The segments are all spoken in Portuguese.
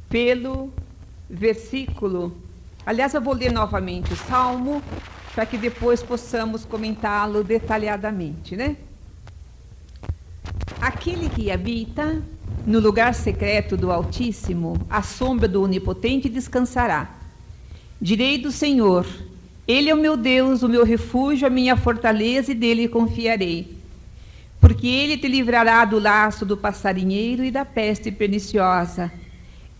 pelo versículo. Aliás, eu vou ler novamente o Salmo, para que depois possamos comentá-lo detalhadamente, né? Aquele que habita no lugar secreto do Altíssimo, à sombra do Onipotente descansará. Direi do Senhor, Ele é o meu Deus, o meu refúgio, a minha fortaleza, e dele confiarei. Porque Ele te livrará do laço do passarinheiro e da peste perniciosa.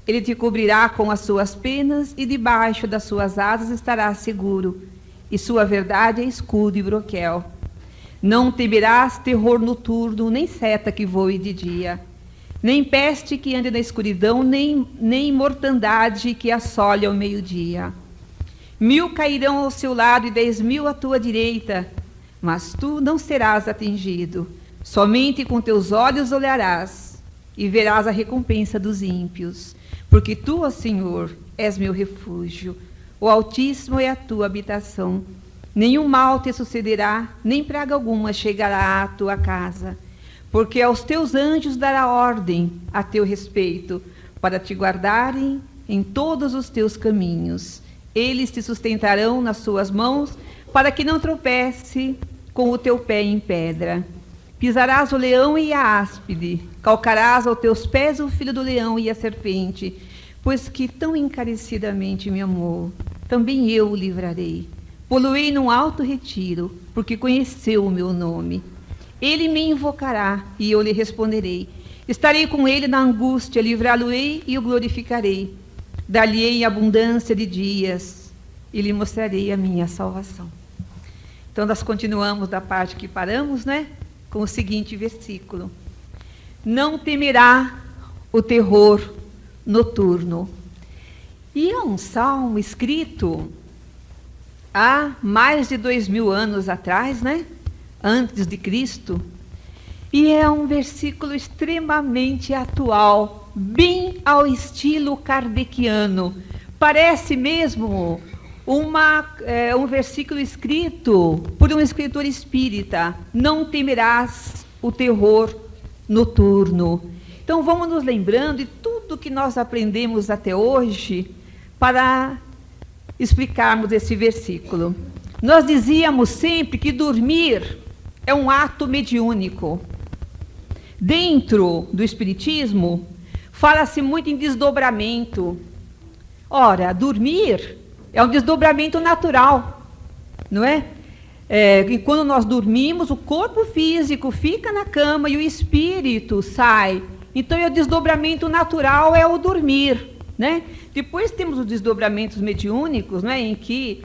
Ele te cobrirá com as suas penas, e debaixo das suas asas estarás seguro. E sua verdade é escudo e broquel. Não temerás terror noturno, nem seta que voe de dia, nem peste que ande na escuridão, nem mortandade que assole ao meio-dia. 1000 cairão ao seu lado e 10.000 à tua direita, mas tu não serás atingido. Somente com teus olhos olharás e verás a recompensa dos ímpios. Porque tu, ó Senhor, és meu refúgio, o Altíssimo é a tua habitação. Nenhum mal te sucederá, nem praga alguma chegará à tua casa. Porque aos teus anjos dará ordem a teu respeito, para te guardarem em todos os teus caminhos. Eles te sustentarão nas suas mãos, para que não tropece com o teu pé em pedra. Pisarás o leão e a áspide, calcarás aos teus pés o filho do leão e a serpente, pois que tão encarecidamente me amou, também eu o livrarei. Pô-lo-ei num alto retiro, porque conheceu o meu nome. Ele me invocará, e eu lhe responderei. Estarei com ele na angústia, livrá-lo-ei e o glorificarei. Dar-lhe-ei abundância de dias, e lhe mostrarei a minha salvação. Então, nós continuamos da parte que paramos, né? Com o seguinte versículo. Não temerá o terror noturno. E é um salmo escrito há mais de 2000 anos atrás, né? Antes de Cristo. E é um versículo extremamente atual, bem ao estilo kardeciano. Parece mesmo um versículo escrito por um escritor espírita. Não temerás o terror noturno. Então vamos nos lembrando de tudo que nós aprendemos até hoje para explicarmos esse versículo. Nós dizíamos sempre que dormir é um ato mediúnico. Dentro do Espiritismo, fala-se muito em desdobramento. Ora, dormir é um desdobramento natural, não é? E quando nós dormimos, o corpo físico fica na cama e o espírito sai. Então, o desdobramento natural é o dormir, né? Depois temos os desdobramentos mediúnicos, né, em que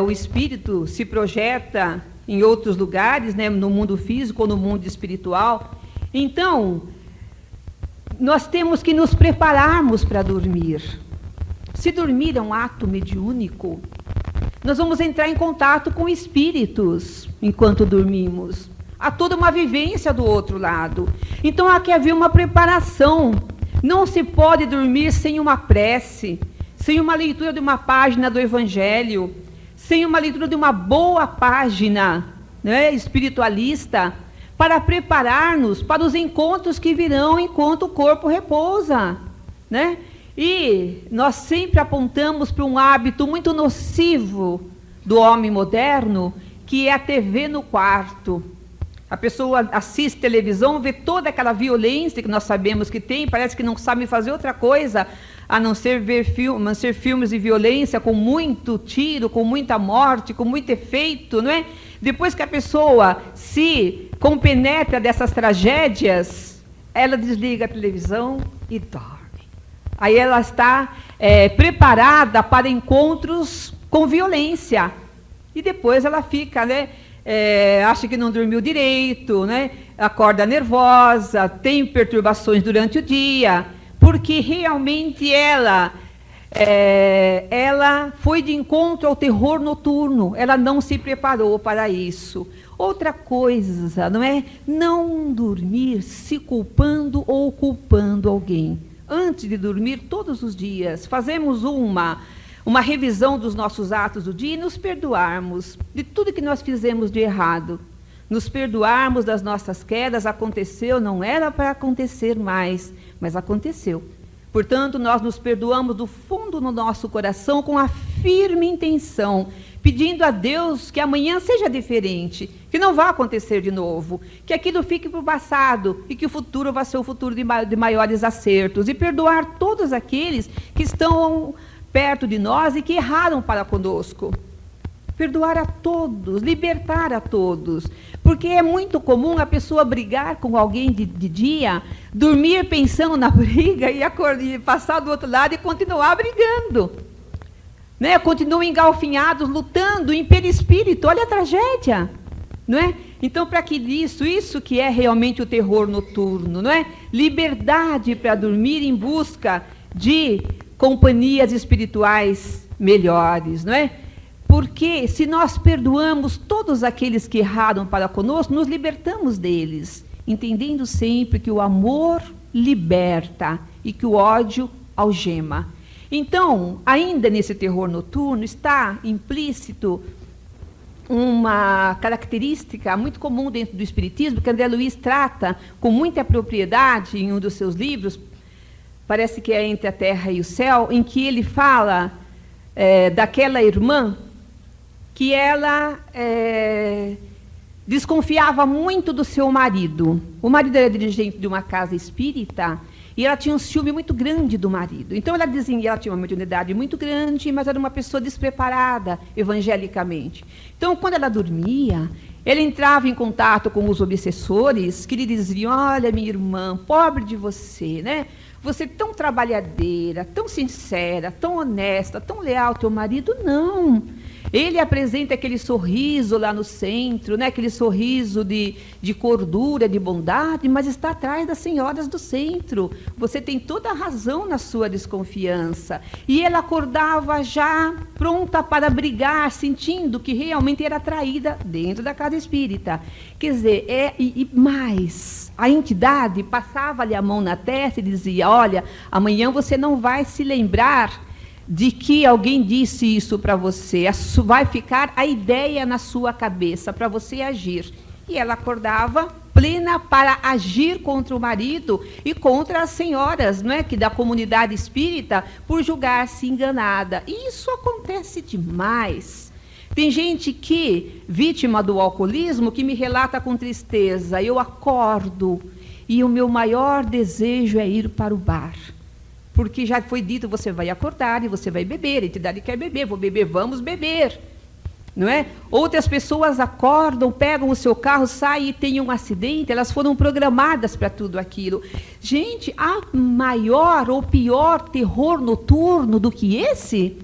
o espírito se projeta em outros lugares, né, no mundo físico ou no mundo espiritual. Então, nós temos que nos prepararmos para dormir. Se dormir é um ato mediúnico, nós vamos entrar em contato com espíritos enquanto dormimos. Há toda uma vivência do outro lado. Então, há que haver uma preparação. Não se pode dormir sem uma prece, sem uma leitura de uma página do Evangelho, sem uma leitura de uma boa página, né, espiritualista, para preparar-nos para os encontros que virão enquanto o corpo repousa, né? E nós sempre apontamos para um hábito muito nocivo do homem moderno, que é a TV no quarto. A pessoa assiste televisão, vê toda aquela violência que nós sabemos que tem, parece que não sabe fazer outra coisa a não ser ver filmes de violência com muito tiro, com muita morte, com muito efeito, não é? Depois que a pessoa se compenetra dessas tragédias, ela desliga a televisão e dorme. Aí ela está preparada para encontros com violência. E depois ela fica, né? Acha que não dormiu direito, né? Acorda nervosa, tem perturbações durante o dia, porque realmente ela foi de encontro ao terror noturno, ela não se preparou para isso. Outra coisa, não é? Não dormir se culpando ou culpando alguém. Antes de dormir, todos os dias, fazemos uma revisão dos nossos atos do dia e nos perdoarmos de tudo que nós fizemos de errado. Nos perdoarmos das nossas quedas. Aconteceu, não era para acontecer mais, mas aconteceu. Portanto, nós nos perdoamos do fundo do nosso coração com a firme intenção, pedindo a Deus que amanhã seja diferente, que não vá acontecer de novo, que aquilo fique para o passado e que o futuro vai ser o futuro de maiores acertos, e perdoar todos aqueles que estão perto de nós e que erraram para conosco. Perdoar a todos, libertar a todos, porque é muito comum a pessoa brigar com alguém de dia, dormir pensando na briga e passar do outro lado e continuar brigando, né? Continuam engalfinhados, lutando em perispírito. Olha a tragédia, não é? Então, para que isso que é realmente o terror noturno, não é? Liberdade para dormir em busca de companhias espirituais melhores, não é? Porque se nós perdoamos todos aqueles que erraram para conosco, nos libertamos deles, entendendo sempre que o amor liberta e que o ódio algema. Então, ainda nesse terror noturno, está implícito uma característica muito comum dentro do Espiritismo, que André Luiz trata com muita propriedade em um dos seus livros, parece que é Entre a Terra e o Céu, em que ele fala daquela irmã que ela desconfiava muito do seu marido. O marido era dirigente de uma casa espírita e ela tinha um ciúme muito grande do marido. Então ela dizia que ela tinha uma mediunidade muito grande, mas era uma pessoa despreparada evangelicamente. Então, quando ela dormia, ela entrava em contato com os obsessores que lhe diziam: olha, minha irmã, pobre de você, né? Você tão trabalhadeira, tão sincera, tão honesta, tão leal ao teu marido. Não. Ele apresenta aquele sorriso lá no centro, né? Aquele sorriso de cordura, de bondade, mas está atrás das senhoras do centro. Você tem toda a razão na sua desconfiança. E ela acordava já pronta para brigar, sentindo que realmente era traída dentro da casa espírita. Quer dizer, mais, a entidade passava-lhe a mão na testa e dizia: olha, amanhã você não vai se lembrar de que alguém disse isso para você, vai ficar a ideia na sua cabeça para você agir. E ela acordava plena para agir contra o marido e contra as senhoras, não é, que da comunidade espírita, por julgar-se enganada. E isso acontece demais. Tem gente que, vítima do alcoolismo, que me relata com tristeza: eu acordo e o meu maior desejo é ir para o bar. Porque já foi dito, você vai acordar e você vai beber, a entidade quer beber, vou beber, vamos beber, não é? Outras pessoas acordam, pegam o seu carro, saem e têm um acidente, elas foram programadas para tudo aquilo. Gente, há maior ou pior terror noturno do que esse?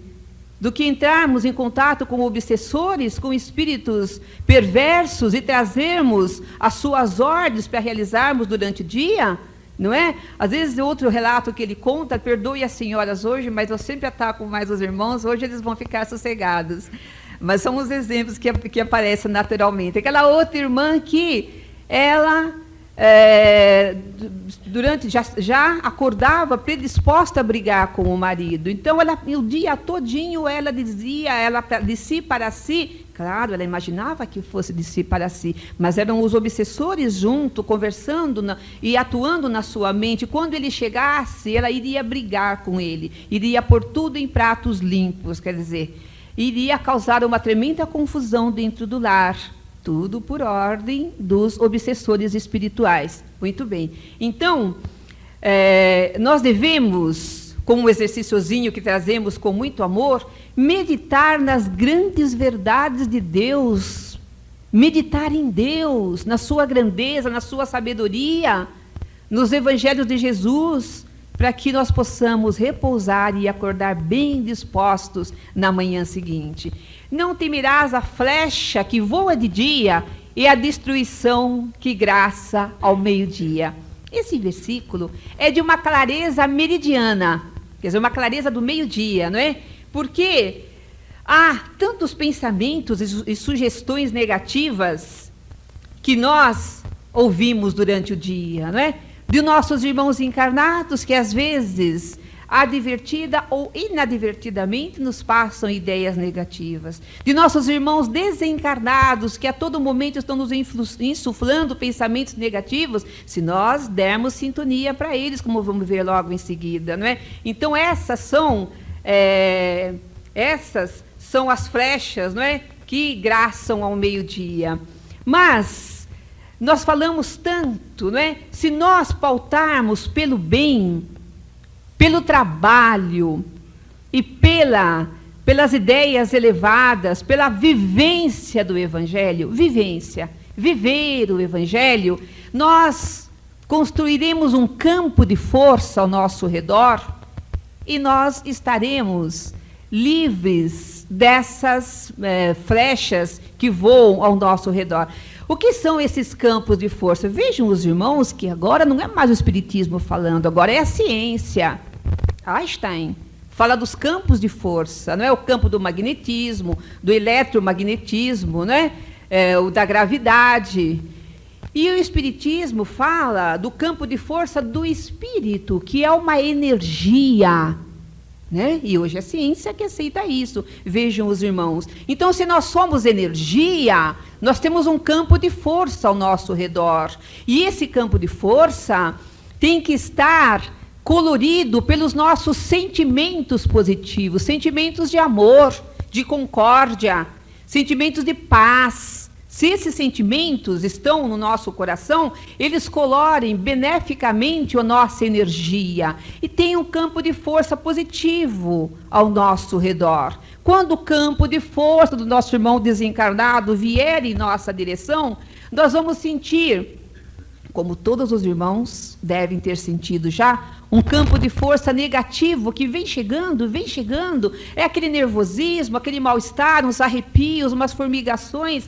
Do que entrarmos em contato com obsessores, com espíritos perversos e trazermos as suas ordens para realizarmos durante o dia? Não é? Às vezes, outro relato que ele conta, perdoe as senhoras hoje, mas eu sempre ataco mais os irmãos, hoje eles vão ficar sossegados. Mas são os exemplos que aparecem naturalmente. Aquela outra irmã que ela, já acordava predisposta a brigar com o marido. Então, o dia todinho ela dizia, de si para si. Claro, ela imaginava que fosse de si para si, mas eram os obsessores junto, conversando e atuando na sua mente. Quando ele chegasse, ela iria brigar com ele, iria pôr tudo em pratos limpos, quer dizer, iria causar uma tremenda confusão dentro do lar. Tudo por ordem dos obsessores espirituais. Muito bem. Então, nós devemos, como um exercíciozinho que trazemos com muito amor, meditar nas grandes verdades de Deus, meditar em Deus, na sua grandeza, na sua sabedoria, nos evangelhos de Jesus, para que nós possamos repousar e acordar bem dispostos na manhã seguinte. Não temerás a flecha que voa de dia e a destruição que graça ao meio-dia. Esse versículo é de uma clareza meridiana, quer dizer, uma clareza do meio-dia, não é? Porque há tantos pensamentos e sugestões negativas que nós ouvimos durante o dia, não é? De nossos irmãos encarnados, que às vezes advertida ou inadvertidamente nos passam ideias negativas. De nossos irmãos desencarnados, que a todo momento estão nos insuflando pensamentos negativos, se nós dermos sintonia para eles, como vamos ver logo em seguida, não é? Então, essas são as flechas, não é, que graçam ao meio-dia. Mas nós falamos tanto, não é? Se nós pautarmos pelo bem, pelo trabalho e pelas ideias elevadas, pela vivência do Evangelho, viver o Evangelho, nós construiremos um campo de força ao nosso redor e nós estaremos livres dessas flechas que voam ao nosso redor. O que são esses campos de força? Vejam os irmãos que agora não é mais o Espiritismo falando, agora é a ciência. Einstein fala dos campos de força, não é? O campo do magnetismo, do eletromagnetismo, não é? O da gravidade. E o Espiritismo fala do campo de força do espírito, que é uma energia, né? E hoje a ciência que aceita isso. Vejam os irmãos. Então, se nós somos energia, nós temos um campo de força ao nosso redor. E esse campo de força tem que estar colorido pelos nossos sentimentos positivos, sentimentos de amor, de concórdia, sentimentos de paz. Se esses sentimentos estão no nosso coração, eles colorem beneficamente a nossa energia e tem um campo de força positivo ao nosso redor. Quando o campo de força do nosso irmão desencarnado vier em nossa direção, nós vamos sentir, como todos os irmãos devem ter sentido já, um campo de força negativo que vem chegando, é aquele nervosismo, aquele mal-estar, uns arrepios, umas formigações,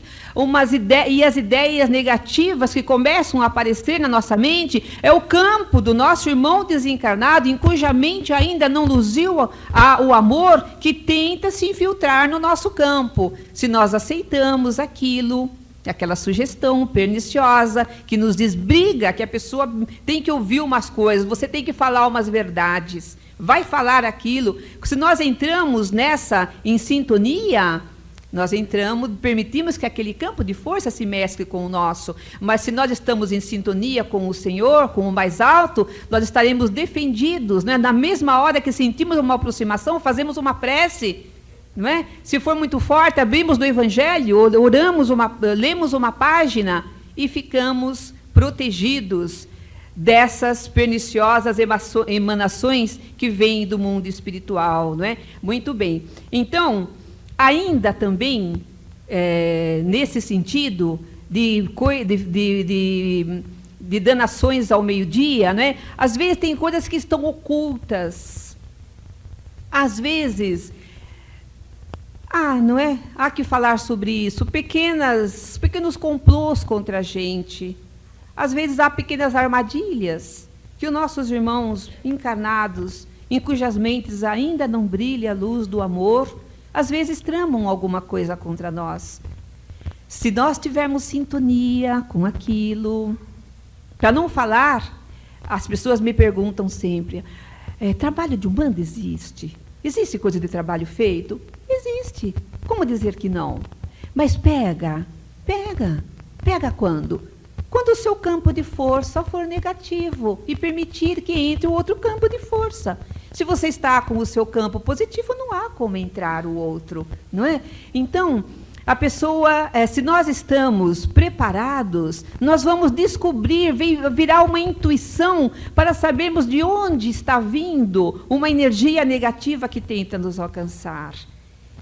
e as ideias negativas que começam a aparecer na nossa mente, é o campo do nosso irmão desencarnado, em cuja mente ainda não luziu o amor, que tenta se infiltrar no nosso campo. Se nós aceitamos aquela sugestão perniciosa que nos desbriga, que a pessoa tem que ouvir umas coisas, você tem que falar umas verdades, vai falar aquilo. Se nós entramos em sintonia, nós permitimos que aquele campo de força se mescle com o nosso, mas se nós estamos em sintonia com o Senhor, com o mais alto, nós estaremos defendidos, né? Na mesma hora que sentimos uma aproximação, fazemos uma prece, não é? Se for muito forte, abrimos no Evangelho, lemos uma página e ficamos protegidos dessas perniciosas emanações que vêm do mundo espiritual, não é? Muito bem. Então, ainda também, nesse sentido de danações ao meio-dia, não é? Às vezes tem coisas que estão ocultas. Às vezes... não é? Há que falar sobre isso. Pequenos complôs contra a gente. Às vezes há pequenas armadilhas que os nossos irmãos encarnados, em cujas mentes ainda não brilha a luz do amor, às vezes tramam alguma coisa contra nós. Se nós tivermos sintonia com aquilo, para não falar, as pessoas me perguntam sempre, trabalho de umbanda existe? Existe coisa de trabalho feito? Existe. Como dizer que não? Mas pega quando? Quando o seu campo de força for negativo e permitir que entre o outro campo de força. Se você está com o seu campo positivo, não há como entrar o outro, não é? Então, a pessoa, se nós estamos preparados, nós vamos descobrir, virá uma intuição para sabermos de onde está vindo uma energia negativa que tenta nos alcançar.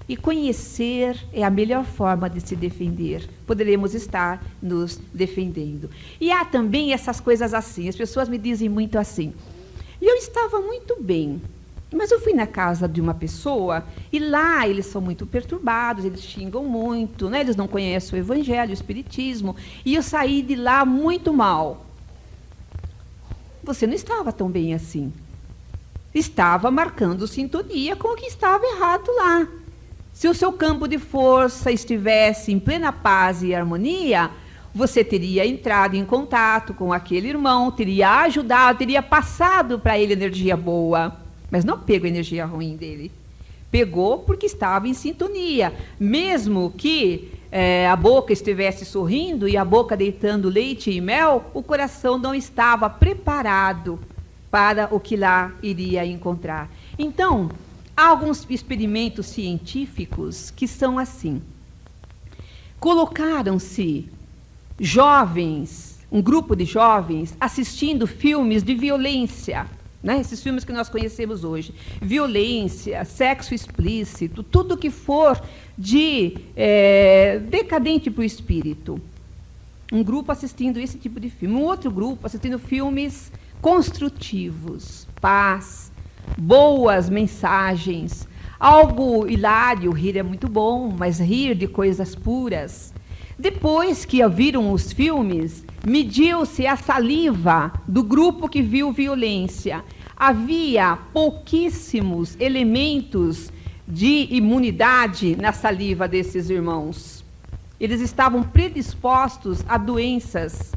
E conhecer é a melhor forma de se defender. Poderemos estar nos defendendo. E há também essas coisas assim, as pessoas me dizem muito assim, e eu estava muito bem, mas eu fui na casa de uma pessoa e lá eles são muito perturbados, eles xingam muito, né? Eles não conhecem o Evangelho, o Espiritismo, e eu saí de lá muito mal. Você não estava tão bem assim. Estava marcando sintonia com o que estava errado lá. Se o seu campo de força estivesse em plena paz e harmonia, você teria entrado em contato com aquele irmão, teria ajudado, teria passado para ele energia boa. Mas não pegou a energia ruim dele. Pegou porque estava em sintonia. Mesmo que a boca estivesse sorrindo e a boca deitando leite e mel, o coração não estava preparado para o que lá iria encontrar. Então, há alguns experimentos científicos que são assim. Colocaram-se jovens, um grupo de jovens, assistindo filmes de violência, né? Esses filmes que nós conhecemos hoje. Violência, sexo explícito, tudo que for de decadente para o espírito. Um grupo assistindo esse tipo de filme. Um outro grupo assistindo filmes construtivos, paz, boas mensagens, algo hilário. Rir é muito bom, mas rir de coisas puras. Depois que viram os filmes, mediu-se a saliva do grupo que viu violência. Havia pouquíssimos elementos de imunidade na saliva desses irmãos. Eles estavam predispostos a doenças,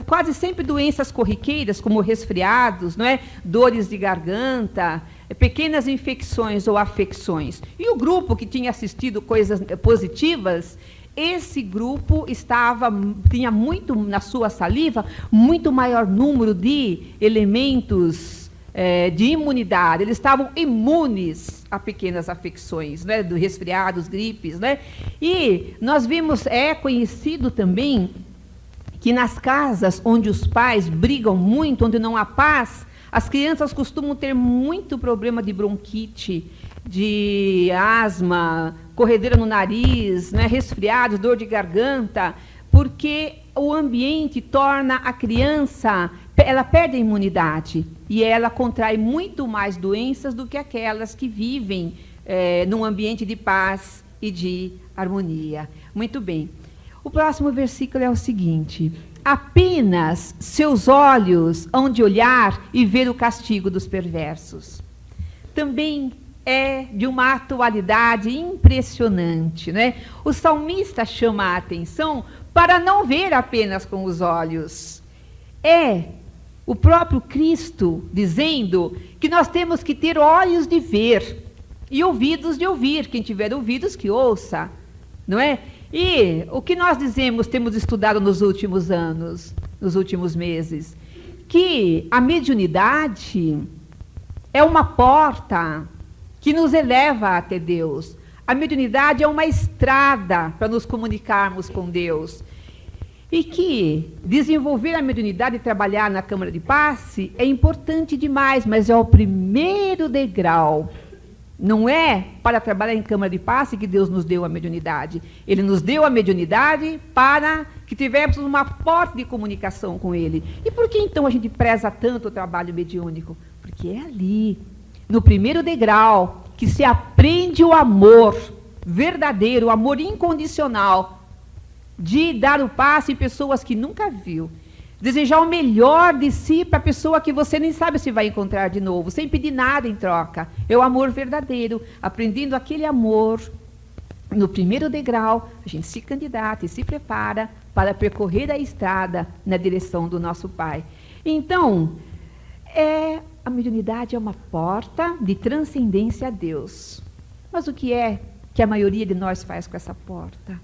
quase sempre doenças corriqueiras, como resfriados, não é? Dores de garganta, pequenas infecções ou afecções. E o grupo que tinha assistido coisas positivas, esse grupo tinha muito na sua saliva, muito maior número de elementos de imunidade. Eles estavam imunes a pequenas afecções, né, do resfriados, gripes, né? E nós vimos, é conhecido também que nas casas onde os pais brigam muito, onde não há paz, as crianças costumam ter muito problema de bronquite, de asma, corredeira no nariz, né, resfriados, dor de garganta, porque o ambiente torna a criança, ela perde a imunidade e ela contrai muito mais doenças do que aquelas que vivem num ambiente de paz e de harmonia. Muito bem. O próximo versículo é o seguinte: apenas seus olhos hão de olhar e ver o castigo dos perversos. Também é de uma atualidade impressionante, né? O salmista chama a atenção para não ver apenas com os olhos. É o próprio Cristo dizendo que nós temos que ter olhos de ver e ouvidos de ouvir. Quem tiver ouvidos, que ouça, não é? E o que nós temos estudado nos últimos anos, nos últimos meses, que a mediunidade é uma porta que nos eleva até Deus. A mediunidade é uma estrada para nos comunicarmos com Deus. E que desenvolver a mediunidade e trabalhar na Câmara de Passe é importante demais, mas é o primeiro degrau. Não é para trabalhar em Câmara de Passe que Deus nos deu a mediunidade. Ele nos deu a mediunidade para que tivéssemos uma porta de comunicação com Ele. E por que então a gente preza tanto o trabalho mediúnico? Porque é ali, no primeiro degrau, que se aprende o amor verdadeiro, o amor incondicional, de dar o passe em pessoas que nunca viu. Desejar o melhor de si para a pessoa que você nem sabe se vai encontrar de novo, sem pedir nada em troca. É o amor verdadeiro. Aprendendo aquele amor, no primeiro degrau, a gente se candidata e se prepara para percorrer a estrada na direção do nosso Pai. Então, a mediunidade é uma porta de transcendência a Deus. Mas o que é que a maioria de nós faz com essa porta?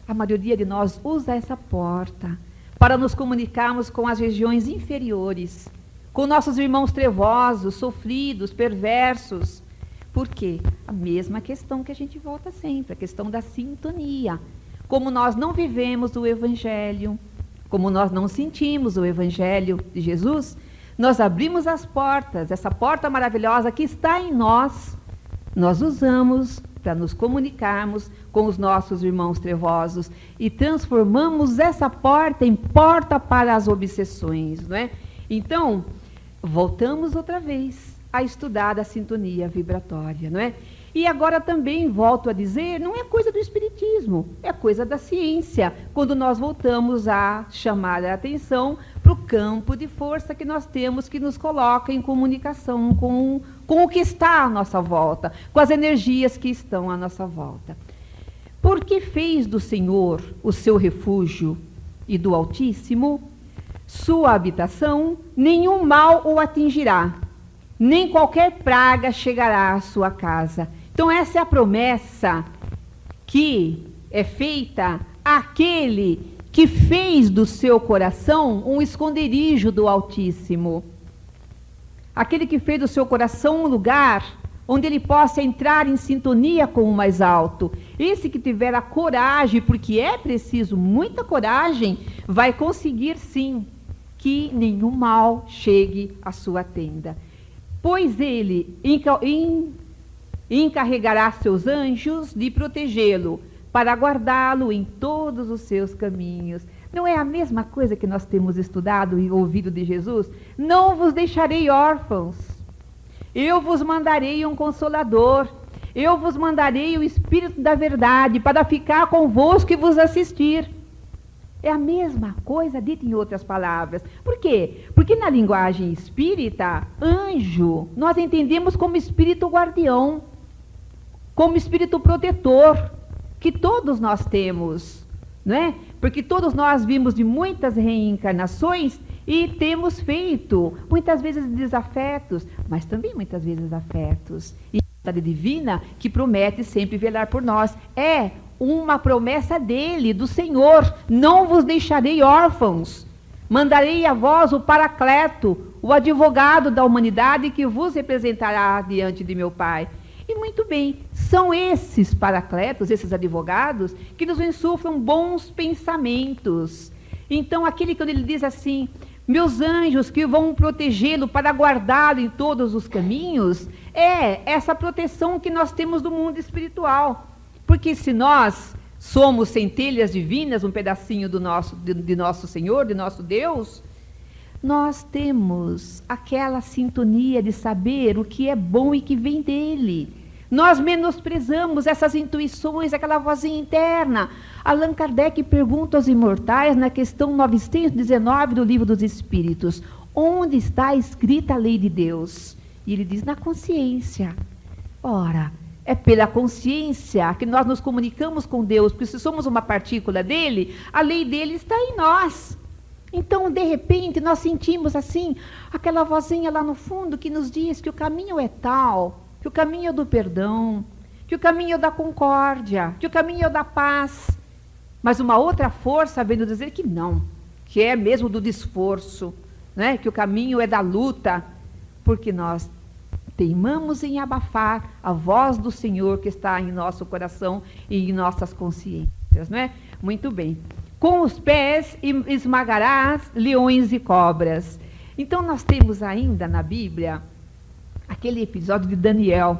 A maioria de nós usa essa porta para nos comunicarmos com as regiões inferiores, com nossos irmãos trevosos, sofridos, perversos. Por quê? A mesma questão que a gente volta sempre, a questão da sintonia. Como nós não vivemos o Evangelho, como nós não sentimos o Evangelho de Jesus, nós abrimos as portas, essa porta maravilhosa que está em nós, nós usamos para nos comunicarmos com os nossos irmãos trevosos e transformamos essa porta em porta para as obsessões, não é? Então, voltamos outra vez a estudar a sintonia vibratória, não é? E agora também volto a dizer, não é coisa do espiritismo, é coisa da ciência, quando nós voltamos a chamar a atenção para o campo de força que nós temos, que nos coloca em comunicação com o que está à nossa volta, com as energias que estão à nossa volta. Porque fez do Senhor o seu refúgio e do Altíssimo sua habitação, nenhum mal o atingirá. nem qualquer praga chegará à sua casa. Então essa é a promessa que é feita àquele que fez do seu coração um esconderijo do Altíssimo. Aquele que fez do seu coração um lugar onde ele possa entrar em sintonia com o mais alto. Esse que tiver a coragem, porque é preciso muita coragem, vai conseguir sim que nenhum mal chegue à sua tenda. Pois ele encarregará seus anjos de protegê-lo, para guardá-lo em todos os seus caminhos. Não é a mesma coisa que nós temos estudado e ouvido de Jesus? Não vos deixarei órfãos. Eu vos mandarei um Consolador. Eu vos mandarei o Espírito da verdade para ficar convosco e vos assistir. É a mesma coisa dita em outras palavras. Por quê? Porque na linguagem espírita, anjo, nós entendemos como espírito guardião, como espírito protetor, que todos nós temos, não é? Porque todos nós vimos de muitas reencarnações e temos feito, muitas vezes desafetos, mas também muitas vezes afetos. E a vontade divina que promete sempre velar por nós. É uma promessa dele, do Senhor: não vos deixarei órfãos, mandarei a vós o Paracleto, o advogado da humanidade que vos representará diante de meu Pai. E muito bem, são esses paracletos, esses advogados, que nos insuflam bons pensamentos. Então, aquele quando ele diz assim, meus anjos que vão protegê-lo para guardá-lo em todos os caminhos, é essa proteção que nós temos do mundo espiritual. Porque se nós somos centelhas divinas, um pedacinho de nosso Senhor, de nosso Deus, nós temos aquela sintonia de saber o que é bom e que vem dele. Nós menosprezamos essas intuições, aquela vozinha interna. Allan Kardec pergunta aos imortais, na questão 919 do Livro dos Espíritos, onde está escrita a lei de Deus? E ele diz, na consciência. Ora, é pela consciência que nós nos comunicamos com Deus, porque se somos uma partícula dele, a lei dele está em nós. Então, de repente, nós sentimos assim, aquela vozinha lá no fundo que nos diz que o caminho é tal, que o caminho é do perdão, que o caminho é da concórdia, que o caminho é da paz. Mas uma outra força vem nos dizer que não, que é mesmo do desforço, né? Que o caminho é da luta, porque nós teimamos em abafar a voz do Senhor que está em nosso coração e em nossas consciências, né? Muito bem. Com os pés esmagarás leões e cobras. Então nós temos ainda na Bíblia aquele episódio de Daniel,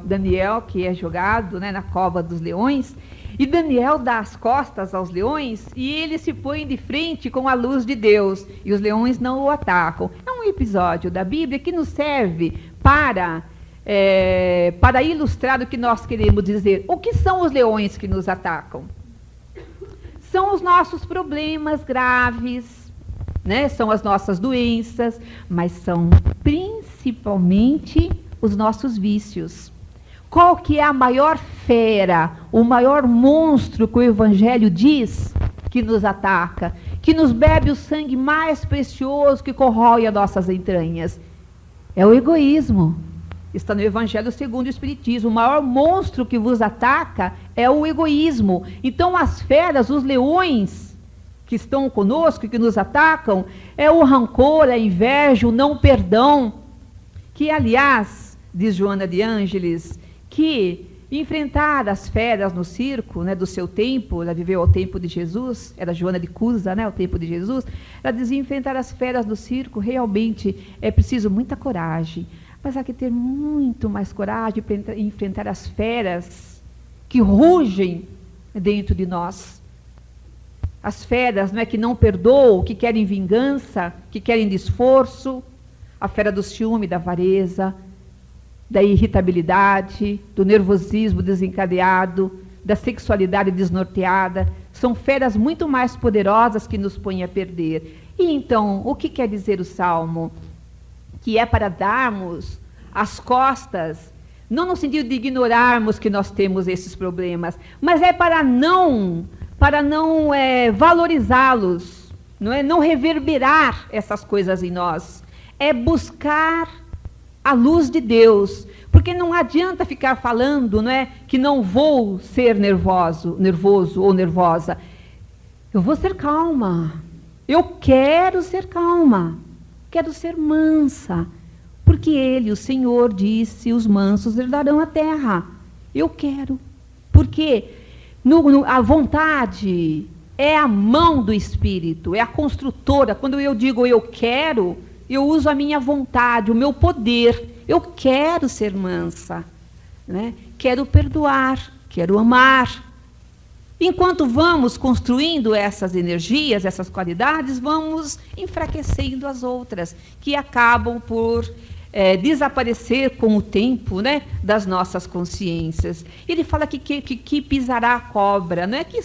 que é jogado, né, na cova dos leões, e Daniel dá as costas aos leões e ele se põe de frente com a luz de Deus, e os leões não o atacam. É um episódio da Bíblia que nos serve para ilustrar o que nós queremos dizer. O que são os leões que nos atacam? São os nossos problemas graves, né? São as nossas doenças, mas são principalmente os nossos vícios. Qual que é a maior fera, o maior monstro que o Evangelho diz que nos ataca, que nos bebe o sangue mais precioso que corrói as nossas entranhas? É o egoísmo. Está no Evangelho segundo o Espiritismo. O maior monstro que vos ataca é o egoísmo. Então as feras, os leões que estão conosco, que nos atacam, é o rancor, a inveja, o não perdão, que aliás, diz Joana de Ângeles, que enfrentar as feras no circo, né, do seu tempo, ela viveu ao tempo de Jesus, era Joana de Cusa, né, ao tempo de Jesus, ela dizia, enfrentar as feras do circo, realmente é preciso muita coragem, mas há que ter muito mais coragem para enfrentar as feras que rugem dentro de nós. As feras, não é, que não perdoam, que querem vingança, que querem desforço, a fera do ciúme, da avareza, da irritabilidade, do nervosismo desencadeado, da sexualidade desnorteada. São feras muito mais poderosas que nos põem a perder. E então, o que quer dizer o Salmo? Que é para darmos as costas, não no sentido de ignorarmos que nós temos esses problemas, mas é para não valorizá-los, não reverberar essas coisas em nós. É buscar a luz de Deus. Porque não adianta ficar falando, não é, que não vou ser nervoso ou nervosa. Eu vou ser calma. Eu quero ser calma. Quero ser mansa. Porque Ele, o Senhor, disse, os mansos herdarão a terra. Eu quero. Porque a vontade é a mão do Espírito, é a construtora. Quando eu digo eu quero, eu uso a minha vontade, o meu poder. Eu quero ser mansa, né? Quero perdoar, quero amar. Enquanto vamos construindo essas energias, essas qualidades, vamos enfraquecendo as outras, que acabam por desaparecer com o tempo, né, das nossas consciências. Ele fala que pisará a cobra, não é? Que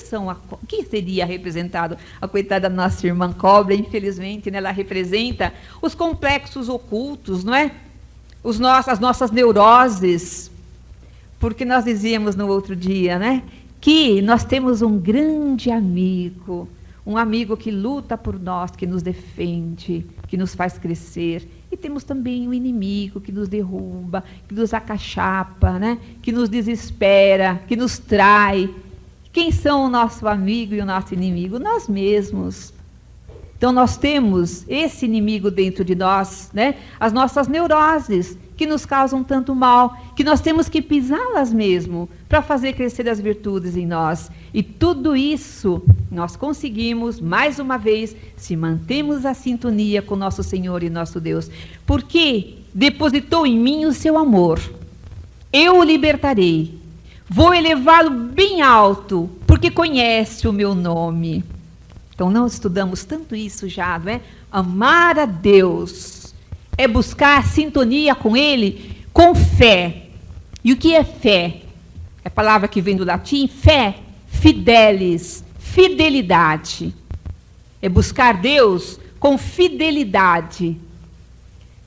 seria representado? A coitada da nossa irmã cobra, infelizmente, né, ela representa os complexos ocultos, não é? As nossas neuroses, porque nós dizíamos no outro dia, né, que nós temos um grande amigo, um amigo que luta por nós, que nos defende, que nos faz crescer. E temos também um inimigo que nos derruba, que nos acachapa, né, que nos desespera, que nos trai. Quem são o nosso amigo e o nosso inimigo? Nós mesmos. Então nós temos esse inimigo dentro de nós, né? As nossas neuroses, que nos causam tanto mal, que nós temos que pisá-las mesmo, para fazer crescer as virtudes em nós. E tudo isso nós conseguimos, mais uma vez, se mantemos a sintonia com nosso Senhor e nosso Deus. Porque depositou em mim o seu amor. Eu o libertarei. Vou elevá-lo bem alto, porque conhece o meu nome. Então, não estudamos tanto isso já, não é? Amar a Deus é buscar sintonia com Ele com fé. E o que é fé? É a palavra que vem do latim, fé, fidelis, fidelidade. É buscar Deus com fidelidade,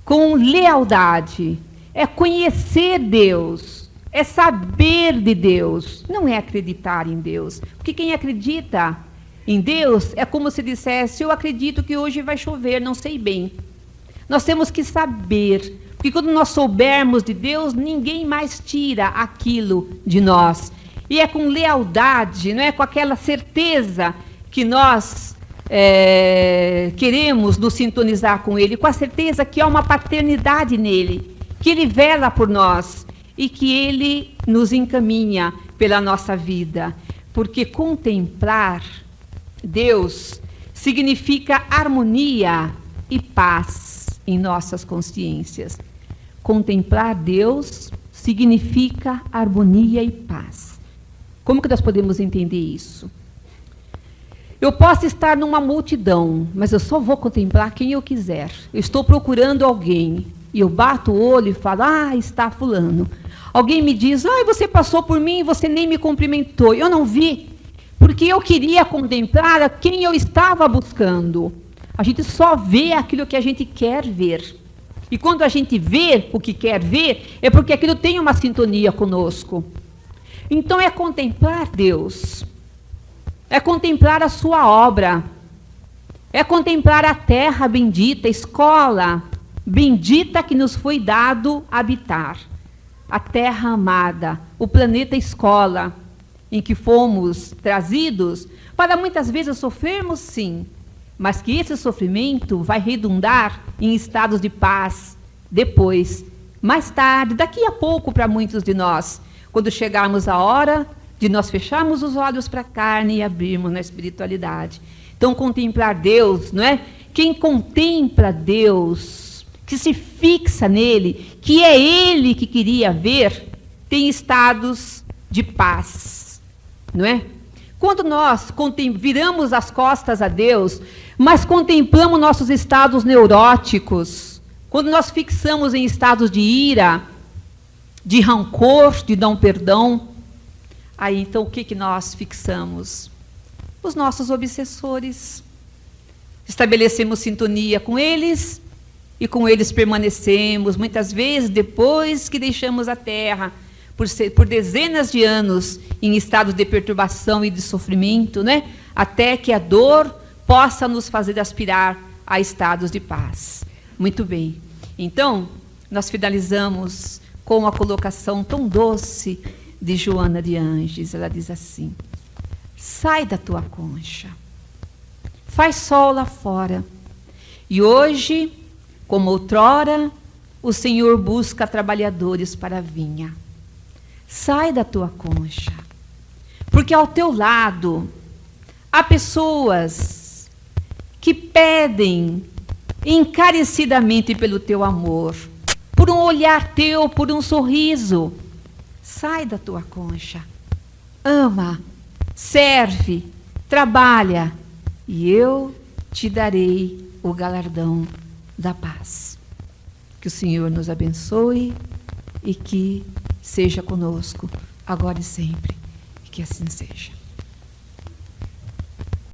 com lealdade. É conhecer Deus, é saber de Deus, não é acreditar em Deus. Porque quem acredita em Deus é como se dissesse, eu acredito que hoje vai chover, não sei bem. Nós temos que saber, porque quando nós soubermos de Deus, ninguém mais tira aquilo de nós. E é com lealdade, não é? Com aquela certeza que nós queremos nos sintonizar com Ele, com a certeza que há uma paternidade nele, que Ele vela por nós e que Ele nos encaminha pela nossa vida. Porque contemplar Deus significa harmonia e paz em nossas consciências. Contemplar Deus significa harmonia e paz. Como que nós podemos entender isso? Eu posso estar numa multidão, mas eu só vou contemplar quem eu quiser. Eu estou procurando alguém e eu bato o olho e falo, está fulano. Alguém me diz, você passou por mim e você nem me cumprimentou. Eu não vi. Porque eu queria contemplar a quem eu estava buscando. A gente só vê aquilo que a gente quer ver. E quando a gente vê o que quer ver, é porque aquilo tem uma sintonia conosco. Então é contemplar Deus. É contemplar a sua obra. É contemplar a terra bendita, a escola bendita que nos foi dado habitar. A terra amada, o planeta escola, em que fomos trazidos para muitas vezes sofrermos, sim, mas que esse sofrimento vai redundar em estados de paz depois, mais tarde, daqui a pouco para muitos de nós, quando chegarmos a hora de nós fecharmos os olhos para a carne e abrirmos na espiritualidade. Então, contemplar Deus, não é? Quem contempla Deus, que se fixa nele, que é Ele que queria ver, tem estados de paz. Não é? Quando nós viramos as costas a Deus, mas contemplamos nossos estados neuróticos, quando nós fixamos em estados de ira, de rancor, de não perdão, aí então o que nós fixamos? Os nossos obsessores. Estabelecemos sintonia com eles e com eles permanecemos, muitas vezes depois que deixamos a terra, por dezenas de anos em estado de perturbação e de sofrimento, né? Até que a dor possa nos fazer aspirar a estados de paz. Muito bem. Então, nós finalizamos com a colocação tão doce de Joana de Ângeles. Ela diz assim: sai da tua concha, faz sol lá fora, e hoje, como outrora, o Senhor busca trabalhadores para a vinha. Sai da tua concha, porque ao teu lado há pessoas que pedem encarecidamente pelo teu amor, por um olhar teu, por um sorriso. Sai da tua concha, ama, serve, trabalha, e eu te darei o galardão da paz. Que o Senhor nos abençoe e que seja conosco, agora e sempre, e que assim seja.